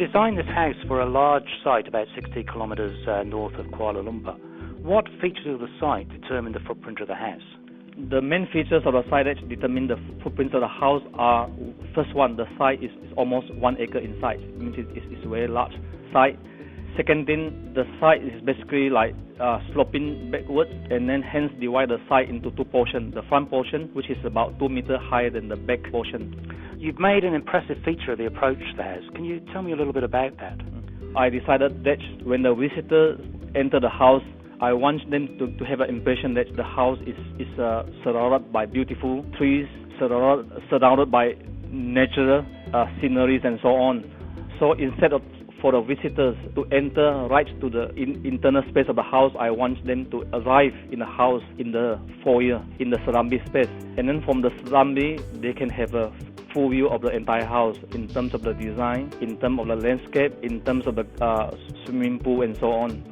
designed this house for a large site about 60 kilometres north of Kuala Lumpur. What features of the site determine the footprint of the house? The main features of the site that determine the footprint of the house are, first one, the site is almost 1 acre in size. It means it's a very large site. Second thing, the site is basically like sloping backwards, and then hence divide the site into two portions. The front portion, which is about 2 meters higher than the back portion. You've made an impressive feature of the approach to the house. Can you tell me a little bit about that? I decided that when the visitors enter the house, I want them to have an impression that the house is surrounded by beautiful trees, surrounded by natural sceneries and so on. So instead of for the visitors to enter right to the internal space of the house, I want them to arrive in the house in the foyer, in the Serambi space. And then from the Serambi, they can have a full view of the entire house in terms of the design, in terms of the landscape, in terms of the swimming pool and so on.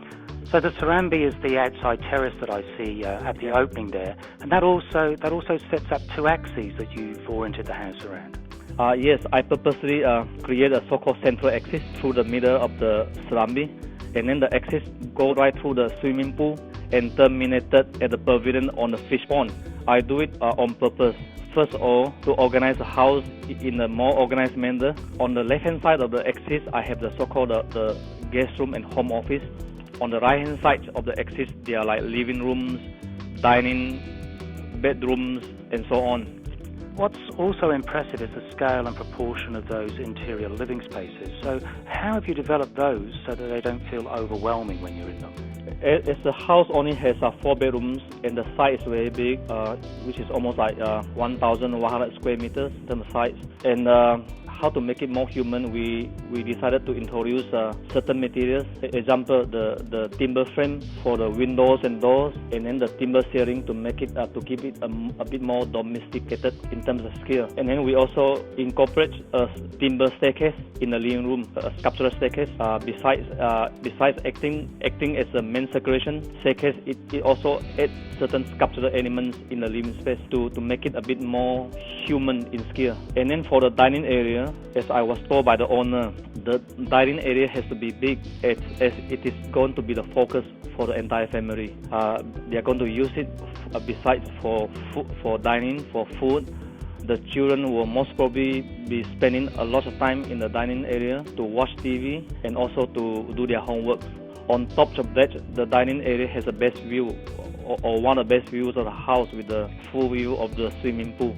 So the Serambi is the outside terrace that I see at the opening there, and that also sets up two axes that you've oriented the house around. Yes, I purposely create a so-called central axis through the middle of the Serambi, and then the axis go right through the swimming pool and terminated at the pavilion on the fish pond. I do it on purpose. First of all, to organize the house in a more organized manner. On the left-hand side of the axis, I have the so-called the guest room and home office. On the right-hand side of the axis, they are like living rooms, dining, bedrooms, and so on. What's also impressive is the scale and proportion of those interior living spaces. So how have you developed those so that they don't feel overwhelming when you're in them? As the house only has 4 bedrooms and the site is very big, which is almost like 1,100 square meters in terms of size. And how to make it more human, we decided to introduce certain materials. Example, the timber frame for the windows and doors, and then the timber ceiling to make it to keep it a bit more domesticated in terms of scale. And then we also incorporate a timber staircase in the living room, a sculptural staircase. Besides acting as a main circulation staircase, it also adds certain sculptural elements in the living space to make it a bit more human in scale. And then for the dining area, as I was told by the owner, the dining area has to be big as it is going to be the focus for the entire family. They are going to use it besides for dining, for food. The children will most probably be spending a lot of time in the dining area to watch TV and also to do their homework. On top of that, the dining area has the best view, or one of the best views of the house with the full view of the swimming pool.